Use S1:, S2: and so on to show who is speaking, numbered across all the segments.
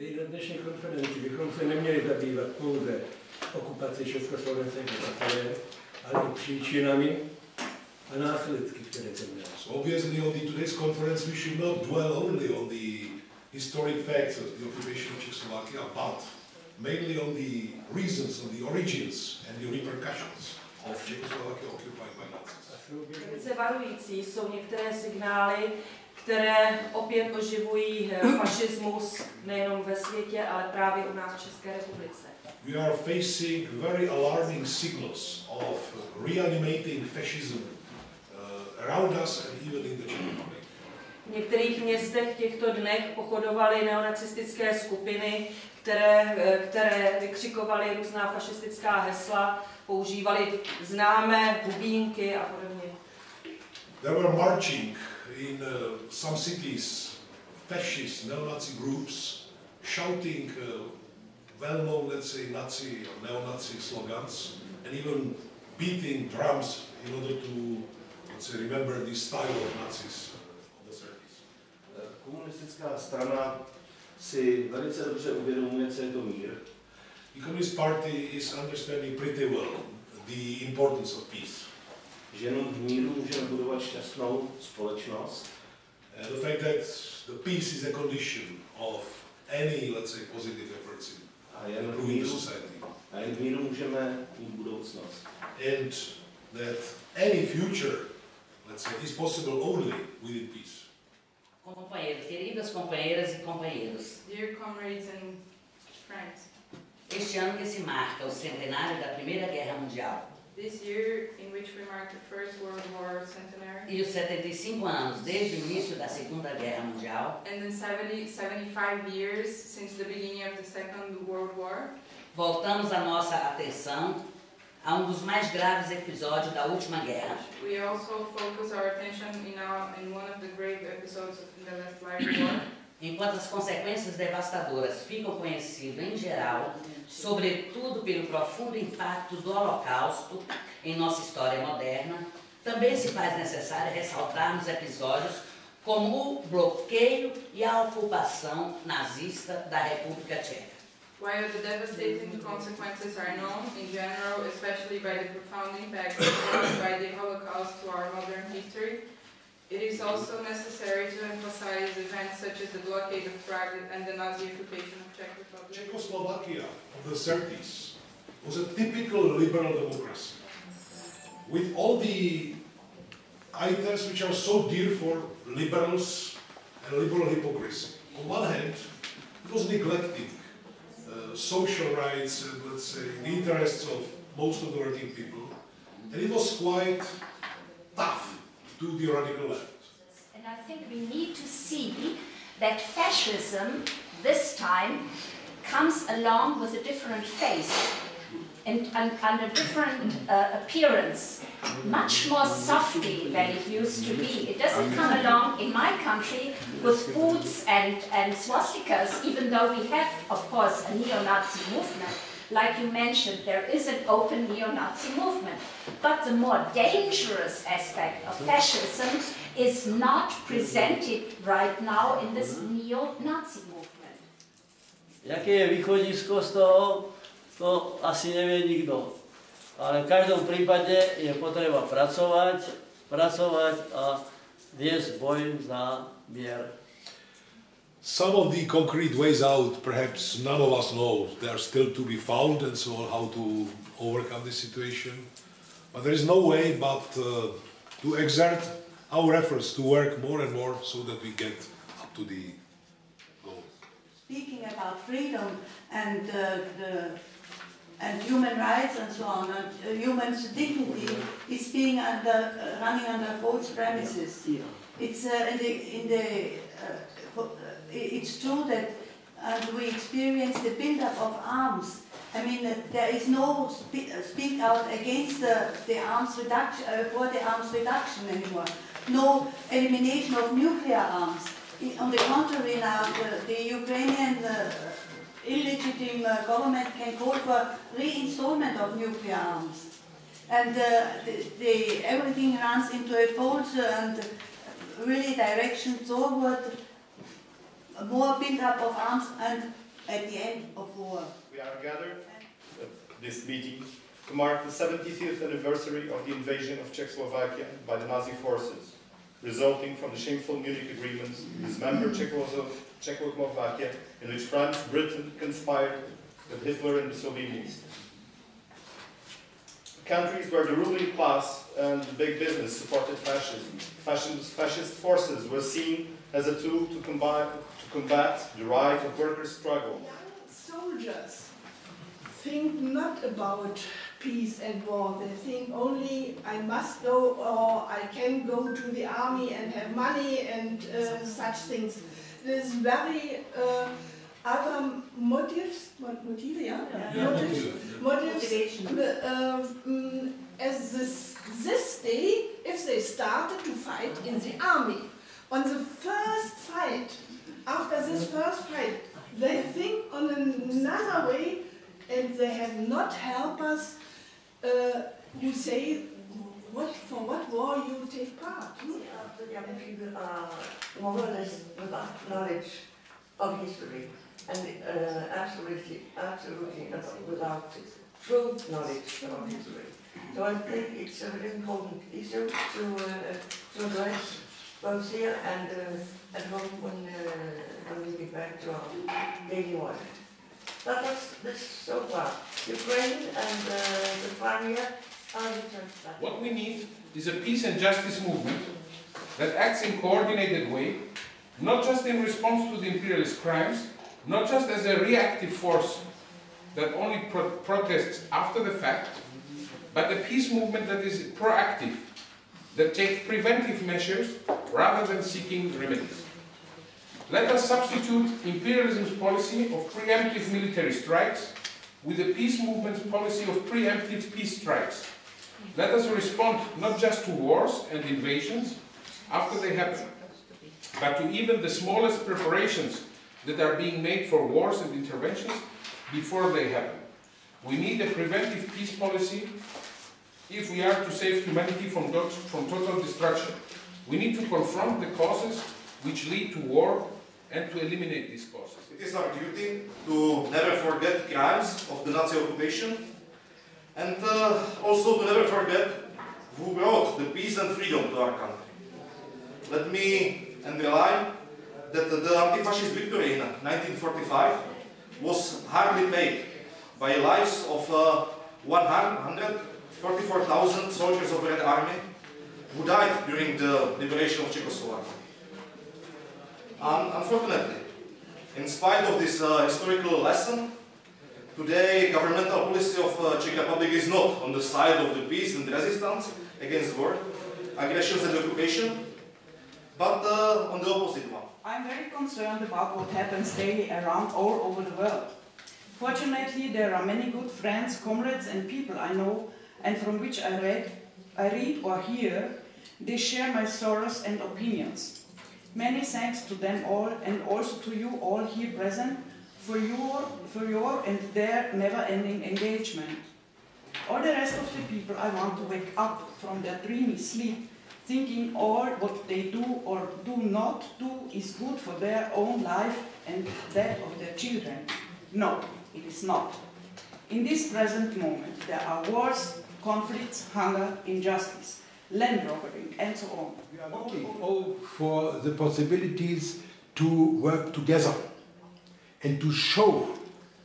S1: Na dnešní konferenci bychom se neměli zabývat pouze okupací Československé, ale i příčinami a následky, které to mělo.
S2: So obviously on today's conference we should not dwell only on the historic facts of the occupation of Czechoslovakia, but mainly on the reasons, on the origins and the repercussions of Czechoslovakia occupied by Nazis.
S3: Velice varující jsou některé signály, které opět oživují fašismus nejenom ve světě, ale právě u nás v České republice.
S2: We are facing very alarming signals of reanimating fascism around us and even in the Czech Republic.
S3: V některých městech v těchto dnech pochodovaly neonacistické skupiny, které vykřikovaly různá fašistická hesla, používali známé bubínky a podobně.
S2: There were marching in some cities, fascist neo-Nazi groups shouting well-known, let's say, Nazi or neo-Nazi slogans and even beating drums in order to, let's say, remember the style of Nazis of the 30s.
S4: Komunistická strana si velice dobře uvědomuje, co je to mír.
S2: The Communist Party is understanding pretty well the importance of peace.
S4: Že jenom v míru můžeme budovat šťastnou společnost.
S2: And the fact that the peace is a condition of any, let's say, positive efforts in improving the society.
S4: A jen v míru můžeme mít budoucnost.
S2: And that any future, let's say, is possible only within peace.
S5: Companheiros, queridas companheiras e companheiros.
S3: Dear comrades and friends.
S5: Este ano que se marca o centenário da Primeira Guerra Mundial.
S3: This year, in which we mark the First World War centenary,
S5: e os 75 anos desde o início da Segunda Guerra Mundial,
S3: and then 75 years since the beginning of the Second World War,
S5: voltamos a nossa atenção a dos mais graves episódios da última guerra.
S3: We also focus our attention in one of the grave episodes of the last war.
S5: Enquanto as consequências devastadoras ficam conhecidas em geral, sobretudo pelo profundo impacto do Holocausto em nossa história moderna, também se faz necessário ressaltarmos episódios como o bloqueio e a ocupação nazista da República Tcheca.
S3: While the devastating consequences are known in general, especially by the profound impact caused by the Holocaust to our modern history, it is also necessary to emphasize events such as the blockade of Prague and the Nazi occupation of Czech Republic.
S2: Czechoslovakia of the 30s was a typical liberal democracy, with all the items which are so dear for liberals and liberal hypocrisy. On one hand, it was neglecting social rights and, let's say, the interests of most of the working people, and it was quite tough to the radical left.
S6: And I think we need to see that fascism this time comes along with a different face and a different appearance, much more softy than it used to be. It doesn't come along in my country with boots and swastikas, even though we have, of course, a neo-Nazi movement. Like you mentioned, there is an open neo-Nazi movement. But the more dangerous aspect of fascism is not presented right now in this neo-Nazi movement.
S7: Jaké je východisko z toho, to asi nevie nikto. Ale v každom prípade je potreba pracovať a viesť boj za mier.
S2: Some of the concrete ways out, perhaps none of us know. They are still to be found and so on, how to overcome this situation. But there is no way but to exert our efforts to work more and more so that we get up to the goal.
S8: Speaking about freedom and human rights and so on, and human dignity is being running under false premises. It's it's true that we experience the build-up of arms. I mean, there is no speak out against the arms reduction, for the arms reduction anymore. No elimination of nuclear arms. On the contrary, now the Ukrainian illegitimate government can call for reinstallment of nuclear arms. And everything runs into a false and really direction toward more build-up of arms and at the end of war.
S9: We are gathered at this meeting to mark the 75th anniversary of the invasion of Czechoslovakia by the Nazi forces, resulting from the shameful Munich agreements to dismember Czechoslovakia, in which France, Britain conspired with Hitler and Mussolini. Countries where the ruling class and the big business supported fascism. Fascist forces were seen as a tool to combat the rise of workers' struggle.
S10: Soldiers think not about peace and war. They think only I must go or I can go to the army and have money and such things. There's very other motives, as this day, if they started to fight in the army. On the first fight, after this first fight, they think on another way, and they have not helped us. You say, for what war you take part?
S11: The young people are more or less without knowledge of history, and absolutely without true knowledge of history. So I think it's a very important issue to address both here and at home when we get back to our daily life. But that's so far. Ukraine and the Crimea are the terms.
S12: What we need is a peace and justice movement that acts in coordinated way, not just in response to the imperialist crimes, not just as a reactive force that only protests after the fact, but a peace movement that is proactive, that takes preventive measures rather than seeking remedies. Let us substitute imperialism's policy of preemptive military strikes with the peace movement's policy of preemptive peace strikes. Let us respond not just to wars and invasions after they happen, but to even the smallest preparations that are being made for wars and interventions before they happen. We need a preventive peace policy if we are to save humanity from total destruction. We need to confront the causes which lead to war and to eliminate these causes.
S13: It is our duty to never forget crimes of the Nazi occupation and also to never forget who brought the peace and freedom to our country. Let me underline that the anti-fascist victory in 1945 was hardly paid by the lives of 144,000 soldiers of the Red Army who died during the liberation of Czechoslovakia. Unfortunately, in spite of this historical lesson, today governmental policy of Czech Republic is not on the side of the peace and resistance against war, aggressions and occupation, but on the opposite one.
S14: I'm very concerned about what happens daily around all over the world. Fortunately, there are many good friends, comrades and people I know and from which I read or hear. They share my sorrows and opinions. Many thanks to them all and also to you all here present for your and their never-ending engagement. All the rest of the people I want to wake up from their dreamy sleep, thinking all what they do or do not do is good for their own life and that of their children. No, it is not. In this present moment, there are wars, conflicts, hunger, injustice, land robbery, and so on.
S15: We are looking all for the possibilities to work together and to show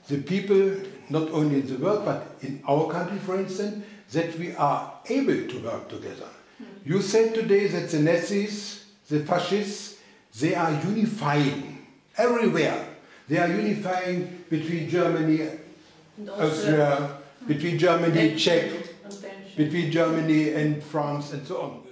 S15: the people, not only in the world, but in our country, for instance, that we are able to work together. You said today that the Nazis, the fascists, they are unifying everywhere. They are unifying between Germany, Austria, between Germany, Czech, between Germany and France, and so on.